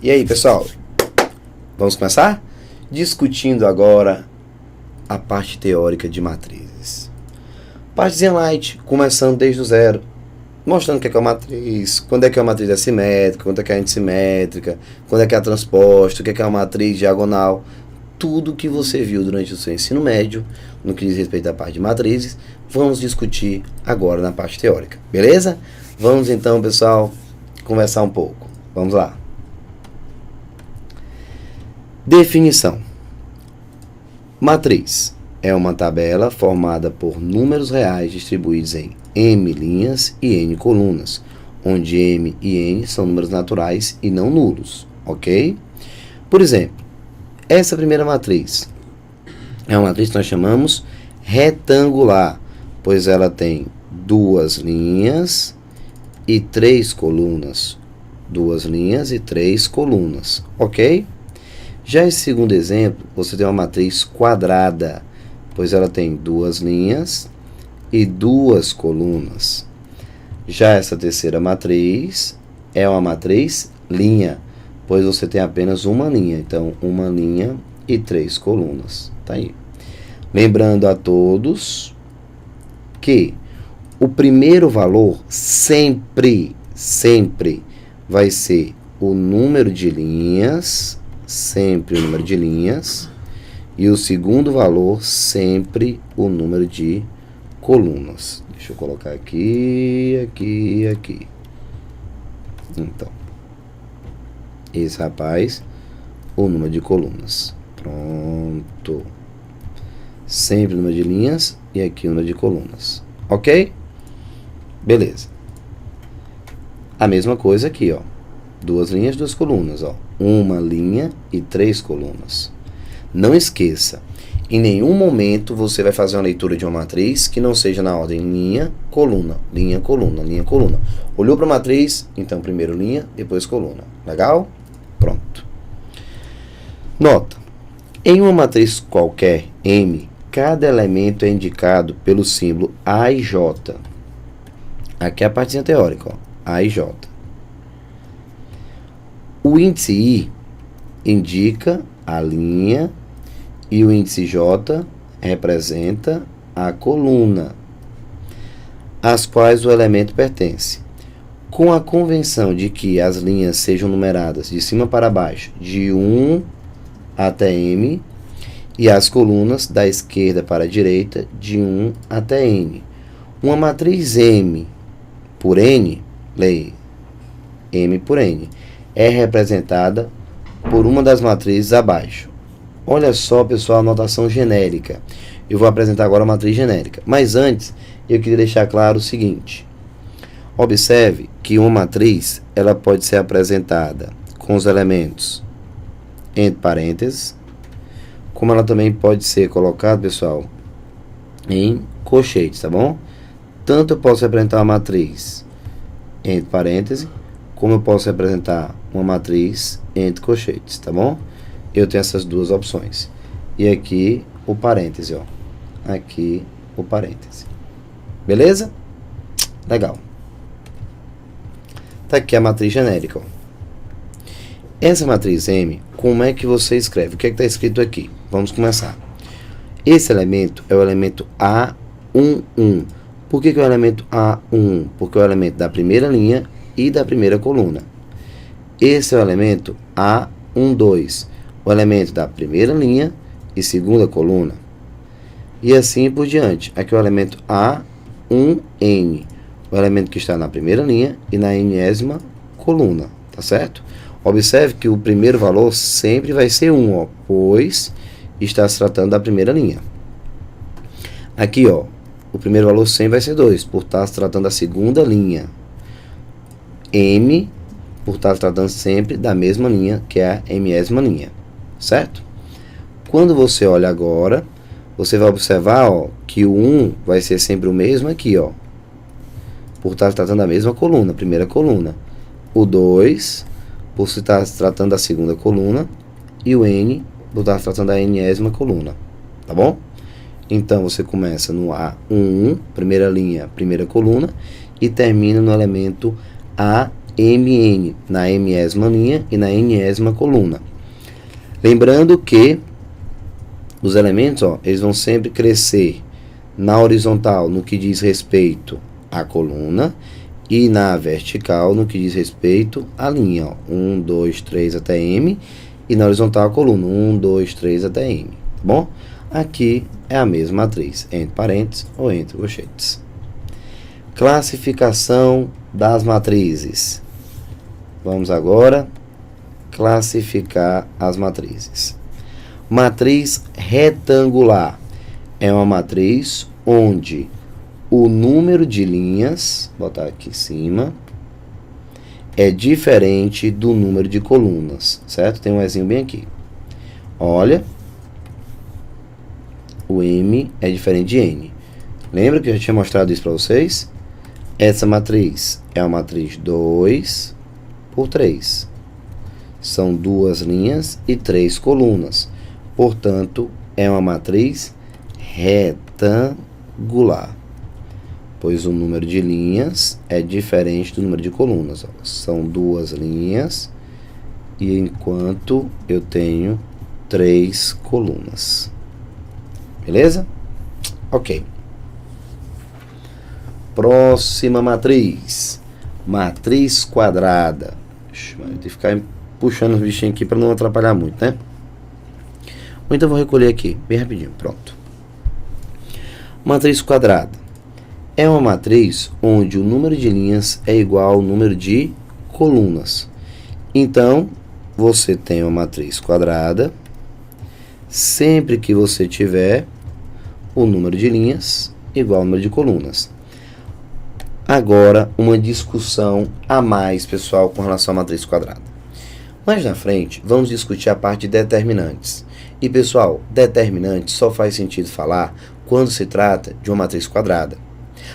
E aí, pessoal? Vamos começar? Discutindo agora a parte teórica de matrizes. Partezinha light, começando desde o zero, mostrando o que é uma matriz, quando é que uma matriz é simétrica, quando é que é antissimétrica, quando é que é transposta, o que é uma matriz diagonal. Tudo que você viu durante o seu ensino médio, no que diz respeito à parte de matrizes, vamos discutir agora na parte teórica, beleza? Vamos então, pessoal, conversar um pouco. Vamos lá. Definição. Matriz é uma tabela formada por números reais distribuídos em m linhas e n colunas, onde m e n são números naturais e não nulos, ok? Por exemplo, essa primeira matriz é uma matriz que nós chamamos retangular, pois ela tem duas linhas e três colunas. Duas linhas e três colunas, ok? Já esse segundo exemplo, você tem uma matriz quadrada, pois ela tem duas linhas e duas colunas. Já essa terceira matriz é uma matriz linha, pois você tem apenas uma linha. Então, uma linha e três colunas. Tá aí. Lembrando a todos que o primeiro valor sempre vai ser o número de linhas, sempre o número de linhas, e o segundo valor sempre o número de colunas. Deixa eu colocar aqui. Então, esse rapaz, o número de colunas. Pronto. Sempre o número de linhas e aqui o número de colunas. Ok? Beleza. A mesma coisa aqui, ó. Duas linhas, duas colunas, ó. Uma linha e três colunas. Não esqueça, em nenhum momento você vai fazer uma leitura de uma matriz que não seja na ordem linha, coluna, linha, coluna, linha, coluna. Olhou para a matriz, então primeiro linha, depois coluna. Legal? Pronto. Nota. Em uma matriz qualquer, M, cada elemento é indicado pelo símbolo A e J. Aqui é a partezinha teórica, ó. A e J. O índice I indica a linha e o índice J representa a coluna, às quais o elemento pertence. Com a convenção de que as linhas sejam numeradas de cima para baixo, de 1 até M, e as colunas da esquerda para a direita, de 1 até N. Uma matriz M por N, leia, M por N, é representada por uma das matrizes abaixo. Olha só, pessoal, a notação genérica. Eu vou apresentar agora a matriz genérica. Mas antes, eu queria deixar claro o seguinte. Observe que uma matriz ela pode ser apresentada com os elementos entre parênteses, como ela também pode ser colocada, pessoal, em colchetes, tá bom? Tanto eu posso representar uma matriz entre parênteses, como eu posso representar uma matriz entre colchetes, tá bom? Eu tenho essas duas opções. E aqui o parêntese, ó. Aqui o parêntese. Beleza? Legal. Tá aqui a matriz genérica, ó. Essa matriz M, como é que você escreve? O que é que está escrito aqui? Vamos começar. Esse elemento é o elemento A11. Por que é o elemento A11? Porque é o elemento da primeira linha e da primeira coluna. Esse é o elemento A12, o elemento da primeira linha e segunda coluna. E assim por diante. Aqui é o elemento A1N, o elemento que está na primeira linha e na enésima coluna, tá certo? Observe que o primeiro valor sempre vai ser 1, ó, pois está se tratando da primeira linha. Aqui, ó, o primeiro valor sempre vai ser 2, por estar se tratando da segunda linha. M, por estar se tratando sempre da mesma linha, que é a enésima linha, certo? Quando você olha agora, você vai observar, ó, que o 1 vai ser sempre o mesmo aqui, ó, por estar se tratando da mesma coluna, primeira coluna. O 2, por se estar se tratando da segunda coluna, e o N, por estar se tratando da enésima coluna, tá bom? Então, você começa no A11, primeira linha, primeira coluna, e termina no elemento A MN na mésima linha e na nésima coluna. Lembrando que os elementos, eles vão sempre crescer na horizontal no que diz respeito à coluna e na vertical no que diz respeito à linha. 1, 2, 3 até M e na horizontal a coluna. 1, 2, 3 até M. Tá bom? Aqui é a mesma matriz, entre parênteses ou entre colchetes. Classificação das matrizes. Vamos agora classificar as matrizes. Matriz retangular é uma matriz onde o número de linhas, vou botar aqui em cima, é diferente do número de colunas, certo? Tem um Ezinho bem aqui. Olha, o M é diferente de N. Lembra que eu já tinha mostrado isso para vocês? Essa matriz é uma matriz 2 por 3. São 2 linhas e 3 colunas. Portanto, é uma matriz retangular, pois o número de linhas é diferente do número de colunas. São 2 linhas e enquanto eu tenho 3 colunas. Beleza? Ok. Próxima matriz. Matriz quadrada. Vou ter que ficar puxando os bichinhos aqui para não atrapalhar muito, né? Ou então vou recolher aqui, bem rapidinho. Pronto. Matriz quadrada é uma matriz onde o número de linhas é igual ao número de colunas. Então, você tem uma matriz quadrada sempre que você tiver o número de linhas igual ao número de colunas. Agora, uma discussão a mais, pessoal, com relação à matriz quadrada. Mais na frente, vamos discutir a parte de determinantes. E, pessoal, determinante só faz sentido falar quando se trata de uma matriz quadrada.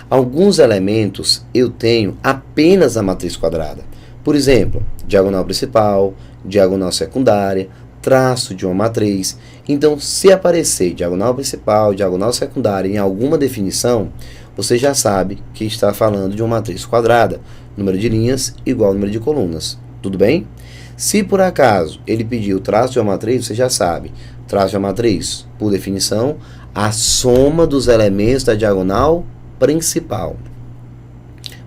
Alguns elementos eu tenho apenas a matriz quadrada. Por exemplo, diagonal principal, diagonal secundária, traço de uma matriz. Então, se aparecer diagonal principal, diagonal secundária em alguma definição, você já sabe que está falando de uma matriz quadrada. Número de linhas igual ao número de colunas. Tudo bem? Se por acaso ele pediu o traço de uma matriz, você já sabe. Traço de uma matriz, por definição, a soma dos elementos da diagonal principal.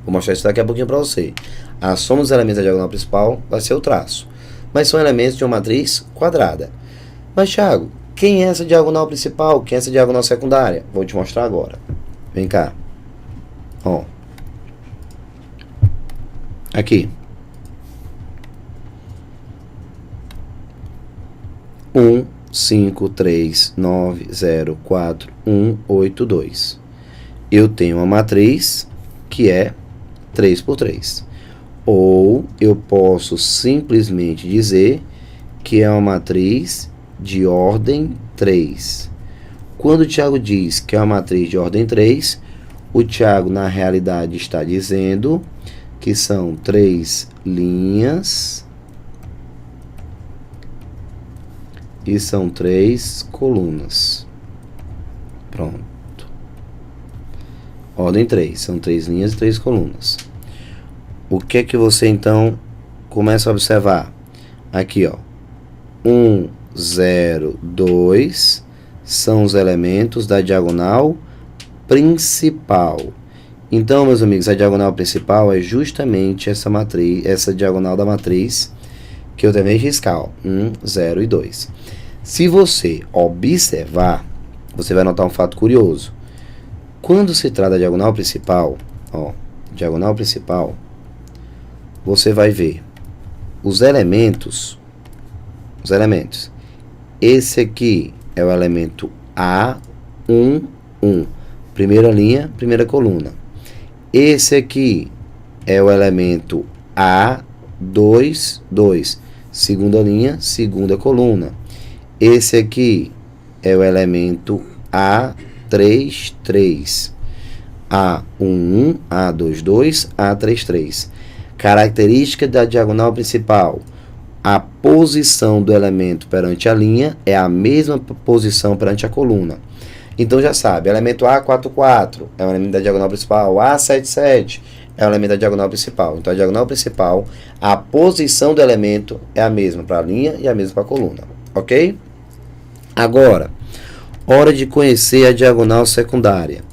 Vou mostrar isso daqui a pouquinho para você. A soma dos elementos da diagonal principal vai ser o traço. Mas são elementos de uma matriz quadrada. Mas, Thiago, quem é essa diagonal principal? Quem é essa diagonal secundária? Vou te mostrar agora. Vem cá. Ó. Aqui. 1, 5, 3, 9, 0, 4, 1, 8, 2. Eu tenho uma matriz que é 3 por 3. Ou eu posso simplesmente dizer que é uma matriz de ordem 3. Quando o Thiago diz que é uma matriz de ordem 3, o Thiago, na realidade, está dizendo que são 3 linhas e são 3 colunas. Pronto. Ordem 3. São 3 linhas e 3 colunas. O que é que você, então, começa a observar? Aqui, ó. 1, 0, 2 são os elementos da diagonal principal. Então, meus amigos, a diagonal principal é justamente essa matriz, essa diagonal da matriz que eu também riscar, ó, 1, 0 e 2. Se você observar, você vai notar um fato curioso. Quando se trata da diagonal principal, ó, diagonal principal, você vai ver os elementos. Esse aqui é o elemento A1, 1. Primeira linha, primeira coluna. Esse aqui é o elemento A2, 2. Segunda linha, segunda coluna. Esse aqui é o elemento A3, 3. A11, A22, A33. Característica da diagonal principal. A posição do elemento perante a linha é a mesma posição perante a coluna. Então já sabe, elemento A44 é o elemento da diagonal principal, A77 é o elemento da diagonal principal. Então, a diagonal principal, a posição do elemento é a mesma para a linha e a mesma para a coluna. Ok? Agora, hora de conhecer a diagonal secundária.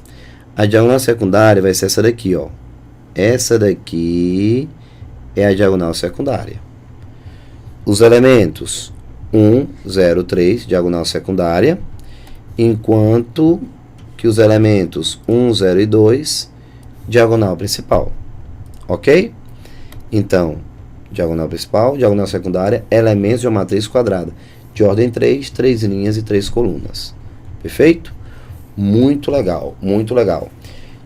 A diagonal secundária vai ser essa daqui, ó. Essa daqui é a diagonal secundária. Os elementos 1, 0, 3, diagonal secundária, enquanto que os elementos 1, 0 e 2, diagonal principal. Ok? Então, diagonal principal, diagonal secundária, elementos de uma matriz quadrada, de ordem 3, 3 linhas e 3 colunas. Perfeito? Muito legal, muito legal.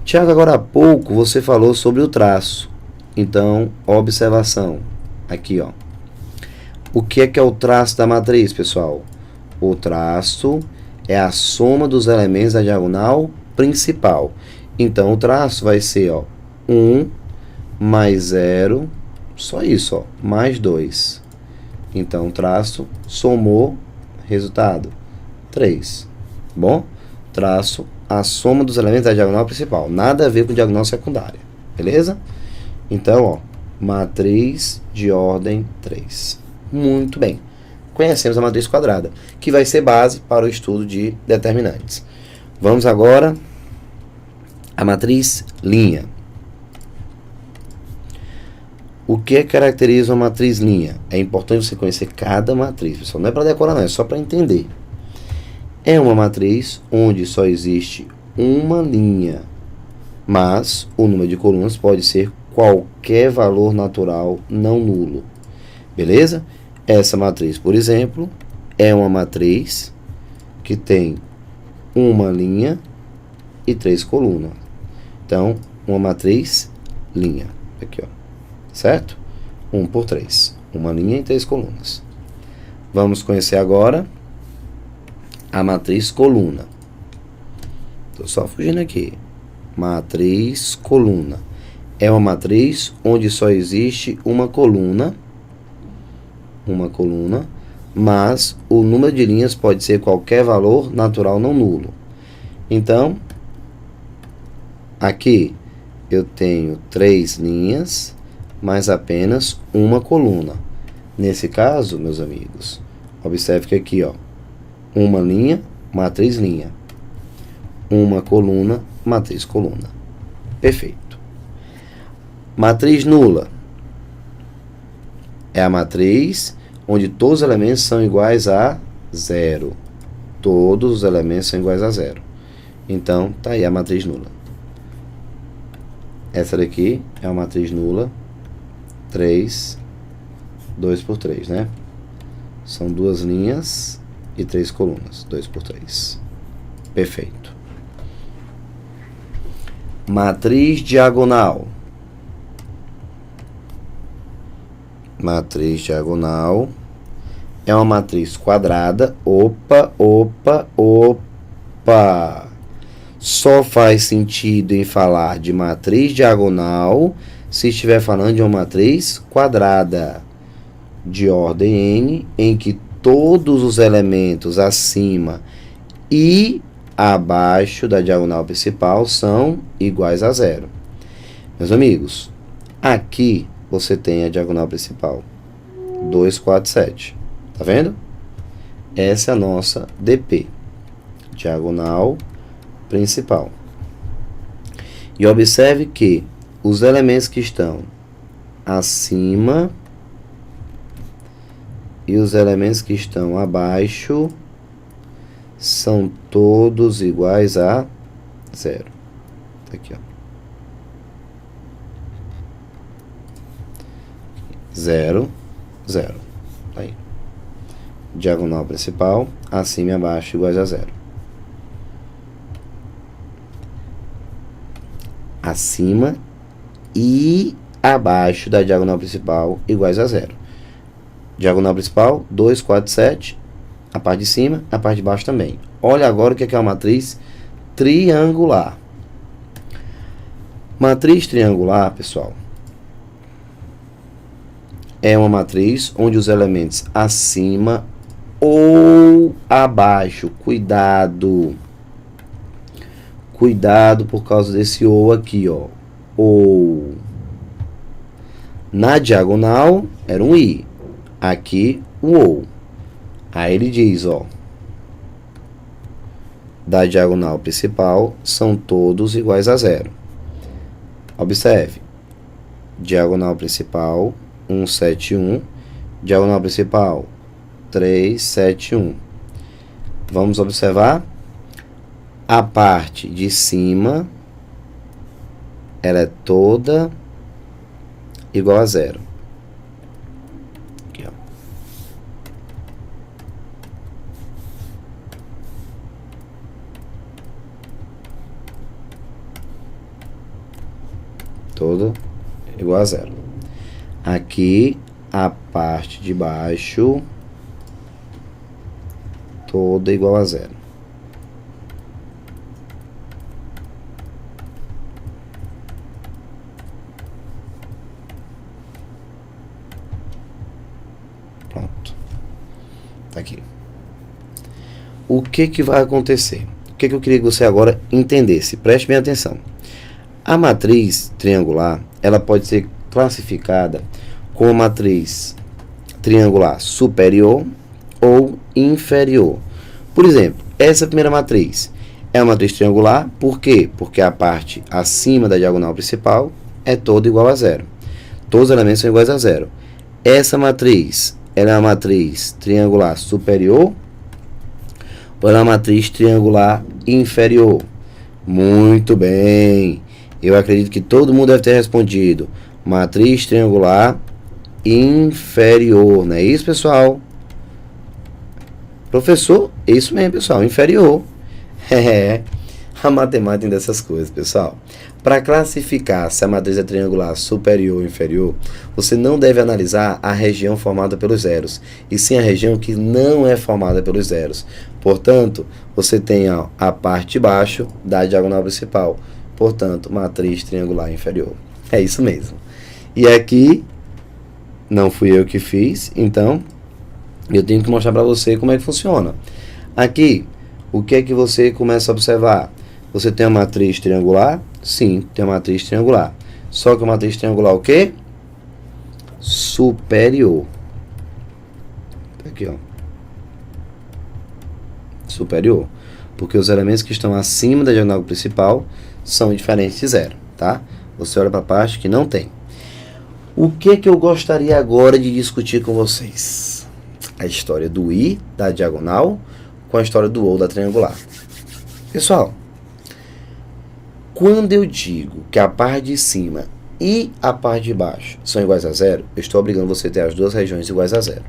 Tiago, agora há pouco você falou sobre o traço. Então, observação. Aqui, ó. O que é o traço da matriz, pessoal? O traço é a soma dos elementos da diagonal principal. Então, o traço vai ser, ó, 1 mais 0, só isso, ó, mais 2. Então, o traço somou, resultado, 3. Bom? Traço a soma dos elementos da diagonal principal. Nada a ver com diagonal secundária. Beleza? Então, ó, matriz de ordem 3. Muito bem. Conhecemos a matriz quadrada, que vai ser base para o estudo de determinantes. Vamos agora à matriz linha. O que caracteriza uma matriz linha? É importante você conhecer cada matriz, pessoal. Não é para decorar, não, é só para entender. É uma matriz onde só existe uma linha, mas o número de colunas pode ser qualquer valor natural não nulo. Beleza? Essa matriz, por exemplo, é uma matriz que tem uma linha e 3 colunas. Então, uma matriz linha. Aqui, ó. Certo? 1 por 3. Uma linha e 3 colunas. Vamos conhecer agora a matriz coluna. Estou só fugindo aqui. Matriz coluna. É uma matriz onde só existe uma coluna, mas o número de linhas pode ser qualquer valor natural não nulo. Então, aqui eu tenho 3 linhas, mas apenas uma coluna. Nesse caso, meus amigos, observe que aqui, ó, uma linha, matriz linha. Uma coluna, matriz coluna. Perfeito. Matriz nula é a matriz onde todos os elementos são iguais a 0. Todos os elementos são iguais a 0. Então, tá aí a matriz nula. Essa daqui é uma matriz nula. 3, 2 por 3, né? São 2 linhas e 3 colunas. 2 por 3. Perfeito. Matriz diagonal. Matriz diagonal é uma matriz quadrada. Opa. Só faz sentido em falar de matriz diagonal se estiver falando de uma matriz quadrada de ordem n, em que todos os elementos acima e abaixo da diagonal principal são iguais a 0. Meus amigos, aqui você tem a diagonal principal, 2, 4, 7. Tá vendo? Essa é a nossa DP, diagonal principal. E observe que os elementos que estão acima e os elementos que estão abaixo são todos iguais a 0. Aqui, ó. 0, 0. Aí. Diagonal principal, acima e abaixo iguais a 0. Acima e abaixo da diagonal principal iguais a 0. Diagonal principal, 2, 4, 7. A parte de cima, a parte de baixo também. Olha agora o que é uma matriz triangular. Matriz triangular, pessoal, é uma matriz onde os elementos acima ou abaixo, cuidado por causa desse ou aqui, ó, ou Na diagonal era um I. Aqui um OU. Aí ele diz, ó, da diagonal principal são todos iguais a zero. Observe. Diagonal principal 171. Diagonal principal 371. Vamos observar. A parte de cima ela é toda igual a zero. Aqui, ó. Toda igual a zero. Aqui a parte de baixo toda igual a zero. Pronto. Tá aqui. O que vai acontecer? O que eu queria que você agora entendesse? Preste bem atenção. A matriz triangular, ela pode ser classificada como matriz triangular superior ou inferior. Por exemplo, essa primeira matriz é uma matriz triangular, por quê? Porque a parte acima da diagonal principal é toda igual a zero. Todos os elementos são iguais a zero. Essa matriz, ela é uma matriz triangular superior ou ela é uma matriz triangular inferior? Muito bem. Eu acredito que todo mundo deve ter respondido. Matriz triangular inferior, não é isso, pessoal? Professor, isso mesmo, pessoal, inferior. É, a matemática dessas coisas, pessoal. Para classificar se a matriz é triangular superior ou inferior, você não deve analisar a região formada pelos zeros, e sim a região que não é formada pelos zeros. Portanto, você tem a parte de baixo da diagonal principal. Portanto, matriz triangular inferior. É isso mesmo. E aqui, não fui eu que fiz, então eu tenho que mostrar para você como é que funciona. Aqui, o que é que você começa a observar? Você tem a matriz triangular? Sim, tem a matriz triangular. Só que a matriz triangular o quê? Superior. Aqui, ó. Superior. Porque os elementos que estão acima da diagonal principal são diferentes de zero, tá? Você olha para a parte que não tem. O que eu gostaria agora de discutir com vocês? A história do I da diagonal com a história do OU da triangular. Pessoal, quando eu digo que a parte de cima e a parte de baixo são iguais a zero, eu estou obrigando você a ter as duas regiões iguais a zero.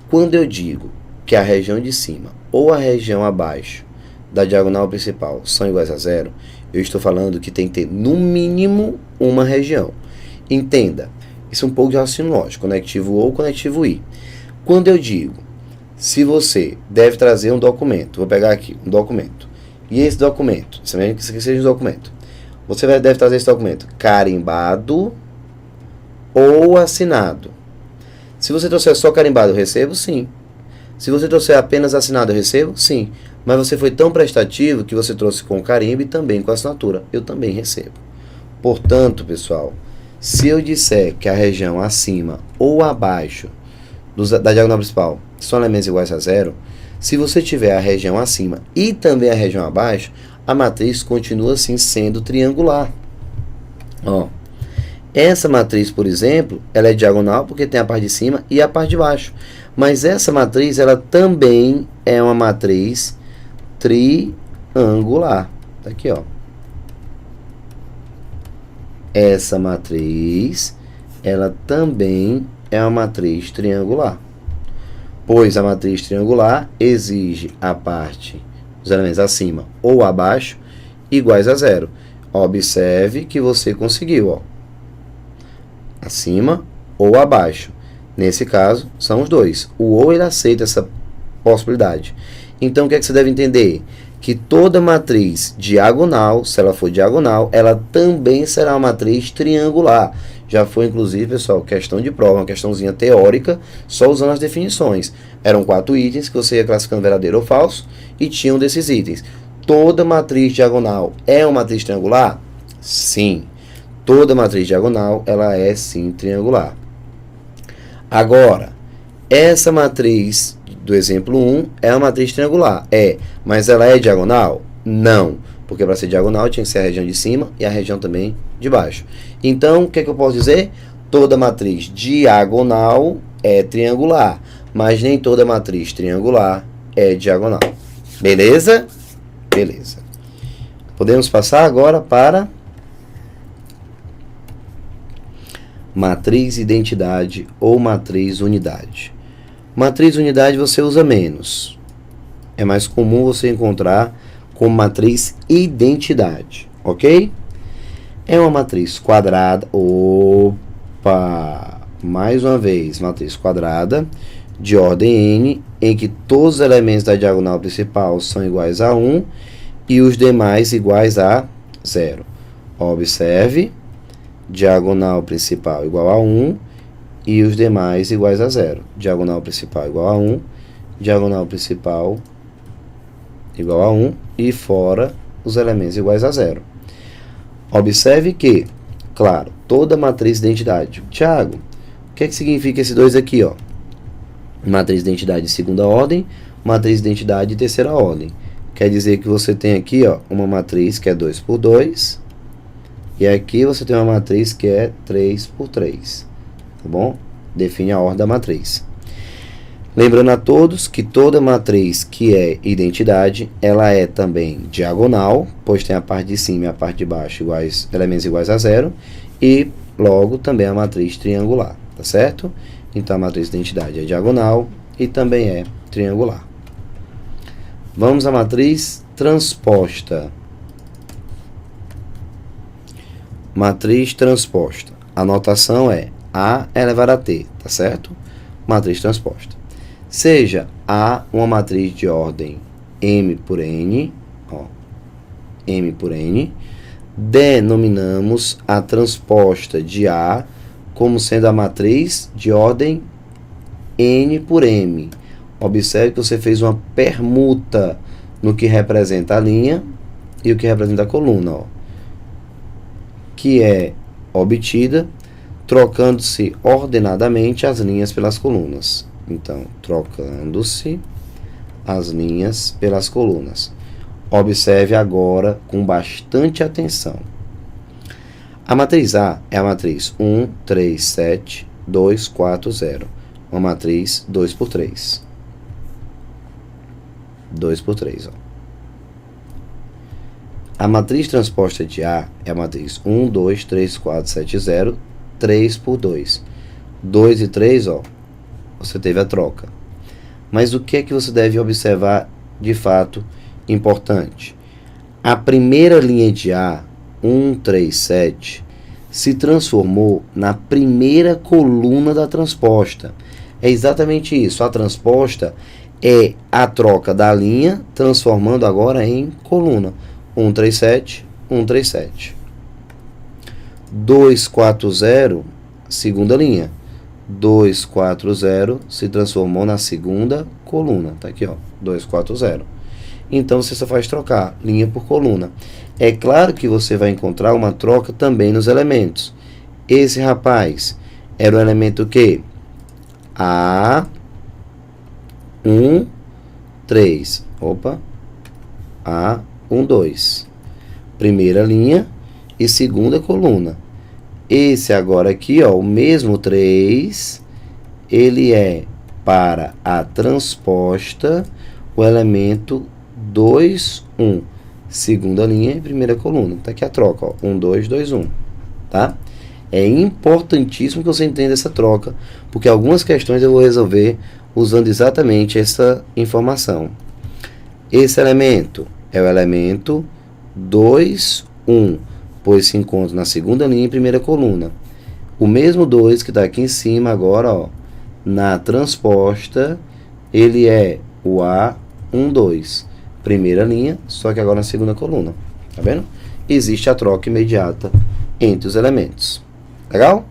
Quando eu digo que a região de cima ou a região abaixo da diagonal principal são iguais a zero, eu estou falando que tem que ter no mínimo uma região. Entenda, isso é um pouco de raciocínio lógico, conectivo ou conectivo I. Quando eu digo, se você deve trazer um documento, vou pegar aqui um documento, e esse documento, você imagina que isso aqui seja um documento, você deve trazer esse documento carimbado ou assinado. Se você trouxer só carimbado, eu recebo? Sim. Se você trouxer apenas assinado, eu recebo? Sim. Mas você foi tão prestativo que você trouxe com carimbo e também com assinatura. Eu também recebo. Portanto, pessoal, se eu disser que a região acima ou abaixo da diagonal principal são elementos iguais a zero, se você tiver a região acima e também a região abaixo, a matriz continua assim sendo triangular. Ó, essa matriz, por exemplo, ela é diagonal porque tem a parte de cima e a parte de baixo. Mas essa matriz, ela também é uma matriz triangular. Tá aqui, ó. Essa matriz, ela também é uma matriz triangular. Pois a matriz triangular exige a parte dos elementos acima ou abaixo iguais a zero. Observe que você conseguiu, ó. Acima ou abaixo. Nesse caso, são os dois. O ou ele aceita essa possibilidade. Então, o que é que você deve entender? Que toda matriz diagonal, se ela for diagonal, ela também será uma matriz triangular. Já foi, inclusive, pessoal, questão de prova, uma questãozinha teórica, só usando as definições. Eram 4 itens que você ia classificando verdadeiro ou falso, e tinham desses itens. Toda matriz diagonal é uma matriz triangular? Sim. toda matriz diagonal, ela é sim triangular. Agora, essa matriz do exemplo 1 é uma matriz triangular. Mas ela é diagonal? Não. Porque para ser diagonal tinha que ser a região de cima e a região também de baixo. Então, o que é que eu posso dizer? Toda matriz diagonal é triangular, mas nem toda matriz triangular é diagonal. Beleza? Beleza. Podemos passar agora para matriz identidade ou matriz unidade. Matriz unidade você usa menos. É mais comum você encontrar como matriz identidade, ok? É uma matriz quadrada. Opa! Mais uma vez, matriz quadrada de ordem n, em que todos os elementos da diagonal principal são iguais a 1 e os demais iguais a 0. Observe, diagonal principal igual a 1 e os demais iguais a 0. Diagonal principal igual a 1, diagonal principal igual a 1 e fora os elementos iguais a 0. Observe que, claro, toda matriz de identidade. Tiago, o que é que significa esses dois aqui, ó? Matriz de identidade de segunda ordem, matriz de identidade de terceira ordem. Quer dizer que você tem aqui, ó, uma matriz que é 2 por 2, e aqui você tem uma matriz que é 3 por 3. Tá bom? Define a ordem da matriz. Lembrando a todos que toda matriz que é identidade, ela é também diagonal, pois tem a parte de cima e a parte de baixo iguais, elementos iguais a 0, e logo também a matriz triangular, tá certo? Então a matriz de identidade é diagonal e também é triangular. Vamos à matriz transposta. Matriz transposta. A notação é A elevado a T, tá certo? Matriz transposta. Seja A uma matriz de ordem M por N, ó, M por N, denominamos a transposta de A como sendo a matriz de ordem N por M. Observe que você fez uma permuta no que representa a linha e o que representa a coluna, ó, que é obtida trocando-se ordenadamente as linhas pelas colunas. Então, trocando-se as linhas pelas colunas. Observe agora com bastante atenção. A matriz A é a matriz 1, 3, 7, 2, 4, 0. Uma matriz 2 por 3. 2 por 3, ó. A matriz transposta de A é a matriz 1, 2, 3, 4, 7, 0, 3 por 2. 2 e 3, ó, você teve a troca. Mas o que é que você deve observar de fato importante? A primeira linha de A, 1, 3, 7, se transformou na primeira coluna da transposta. É exatamente isso. A transposta é a troca da linha, transformando agora em coluna. 1, 3, 7, 1, 3, 7. 2, 4, 0, segunda linha. 2, 4, 0 se transformou na segunda coluna. Tá aqui, ó, 2, 4, 0. Então, você só faz trocar linha por coluna. É claro que você vai encontrar uma troca também nos elementos. Esse rapaz era o elemento que? A, 1, 3. Opa. A, 1, 2. Primeira linha e segunda coluna. Esse agora aqui, ó, o mesmo 3, ele é para a transposta o elemento 2, 1. Segunda linha e primeira coluna. Tá aqui a troca, ó, 1, 2, 2, 1. Tá? É importantíssimo que você entenda essa troca, porque algumas questões eu vou resolver usando exatamente essa informação. Esse elemento é o elemento 2, 1, pois se encontra na segunda linha e primeira coluna. O mesmo 2 que está aqui em cima agora, ó, na transposta, ele é o A1, 2. Primeira linha, só que agora na segunda coluna. Tá vendo? Existe a troca imediata entre os elementos. Legal?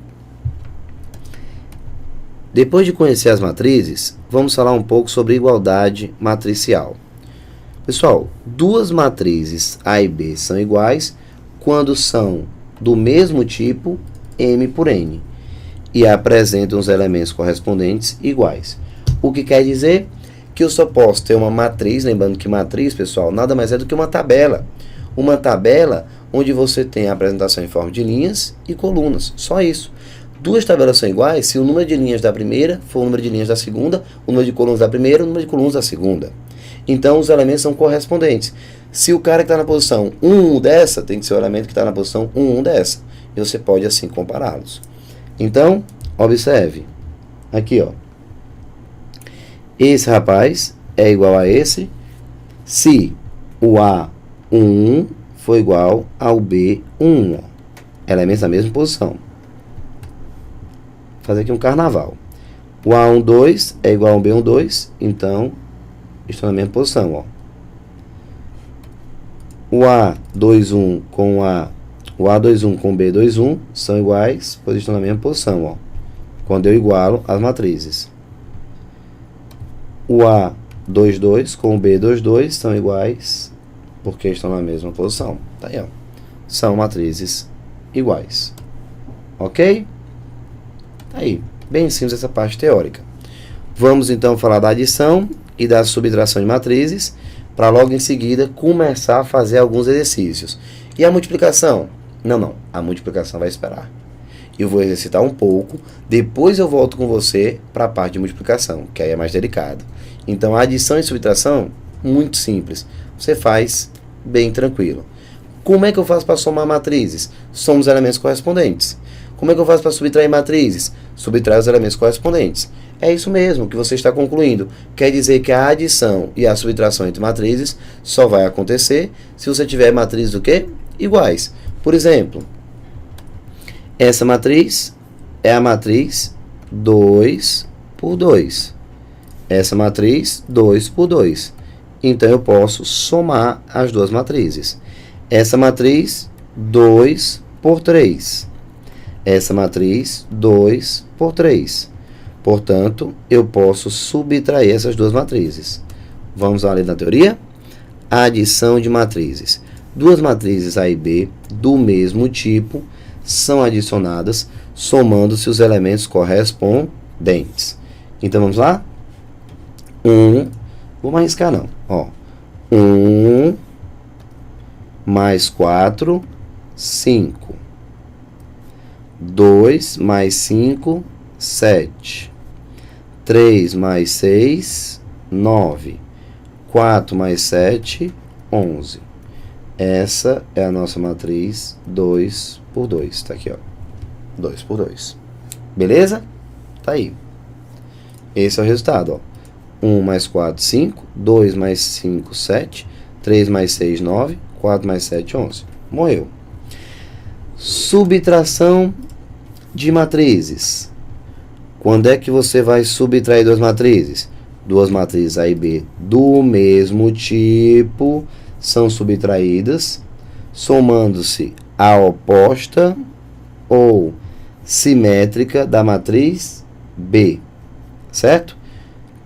Depois de conhecer as matrizes, vamos falar um pouco sobre igualdade matricial. Pessoal, duas matrizes A e B são iguais quando são do mesmo tipo, M por N, e apresentam os elementos correspondentes iguais. O que quer dizer que eu só posso ter uma matriz, lembrando que matriz, pessoal, nada mais é do que uma tabela. Uma tabela onde você tem a apresentação em forma de linhas e colunas, só isso. Duas tabelas são iguais se o número de linhas da primeira for o número de linhas da segunda, o número de colunas da primeira, o número de colunas da segunda. Então, os elementos são correspondentes. Se o cara que está na posição 1 dessa, tem que ser o elemento que está na posição 1 dessa. E você pode, assim, compará-los. Então, observe. Aqui, ó. Esse rapaz é igual a esse se o A11 for igual ao B11. Elementos da mesma posição. Vou fazer aqui um carnaval. O A12 é igual ao B12, então estão na mesma posição, ó. O A21 com o A21 com o B21 são iguais, pois estão na mesma posição, ó. Quando eu igualo as matrizes. O A22 com o B22 são iguais, porque estão na mesma posição. Tá aí, ó. São matrizes iguais. Ok? Tá aí. Bem simples essa parte teórica. Vamos então falar da adição e da subtração de matrizes, para logo em seguida começar a fazer alguns exercícios. E a multiplicação? Não. A multiplicação vai esperar. Eu vou exercitar um pouco, depois eu volto com você para a parte de multiplicação, que aí é mais delicado. Então, a adição e subtração, muito simples. Você faz bem tranquilo. Como é que eu faço para somar matrizes? Soma os elementos correspondentes. Como é que eu faço para subtrair matrizes? Subtrai os elementos correspondentes. É isso mesmo que você está concluindo. Quer dizer que a adição e a subtração entre matrizes só vai acontecer se você tiver matrizes do quê? Iguais. Por exemplo, essa matriz é a matriz 2 por 2. Essa matriz 2 por 2. Então, eu posso somar as duas matrizes. Essa matriz 2 por 3. Essa matriz 2 por 3. Portanto, eu posso subtrair essas duas matrizes. Vamos lá ler na teoria? Adição de matrizes. Duas matrizes A e B do mesmo tipo são adicionadas somando-se os elementos correspondentes. Então, vamos lá? 1, vou arriscar não. Ó, 1 mais 4, 5. 2 mais 5, 7. 3 mais 6, 9. 4 mais 7, 11. Essa é a nossa matriz 2 por 2. Tá aqui, ó. 2 por 2. Beleza? Tá aí. Esse é o resultado, ó. 1 mais 4, 5. 2 mais 5, 7. 3 mais 6, 9. 4 mais 7, 11. Morreu. Subtração de matrizes. Quando é que você vai subtrair duas matrizes? Duas matrizes A e B do mesmo tipo são subtraídas, somando-se a oposta ou simétrica da matriz B. Certo?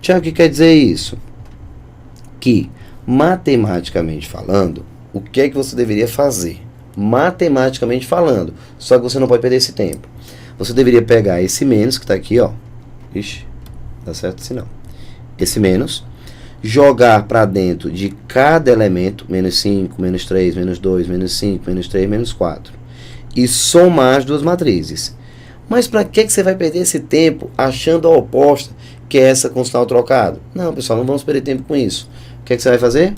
Tiago, o que quer dizer isso? Que, matematicamente falando, o que é que você deveria fazer? Matematicamente falando, só que você não pode perder esse tempo. Você deveria pegar esse menos que está aqui, ó. Ixi, dá certo se não. Esse menos, jogar para dentro de cada elemento, menos 5, menos 3, menos 2, menos 5, menos 3, menos 4. E somar as duas matrizes. Mas para que você vai perder esse tempo achando a oposta, que é essa com sinal trocado? Não, pessoal, não vamos perder tempo com isso. O que você vai fazer?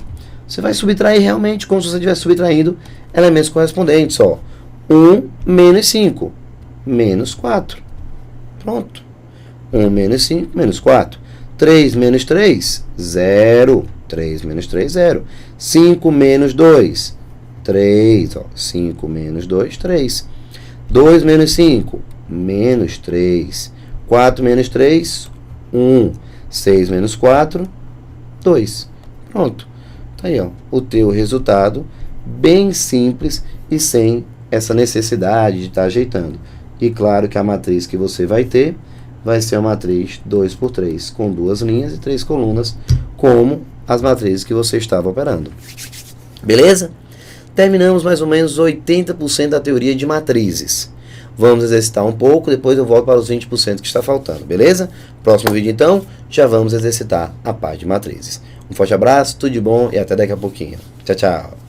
Você vai subtrair realmente, como se você estivesse subtraindo elementos correspondentes, ó. 1 menos 5, menos 4. Pronto. 1 menos 5, menos 4. 3 menos 3, 0. 3 menos 3, 0. 5 menos 2, 3. Ó. 5 menos 2, 3. 2 menos 5, menos 3. 4 menos 3, 1. 6 menos 4, 2. Pronto. Tá aí, ó, o teu resultado, bem simples e sem essa necessidade de estar ajeitando. E claro que a matriz que você vai ter vai ser uma matriz 2 por 3, com 2 linhas e 3 colunas, como as matrizes que você estava operando. Beleza? Terminamos mais ou menos 80% da teoria de matrizes. Vamos exercitar um pouco, depois eu volto para os 20% que está faltando, beleza? Próximo vídeo, então, já vamos exercitar a parte de matrizes. Um forte abraço, tudo de bom e até daqui a pouquinho. Tchau, tchau.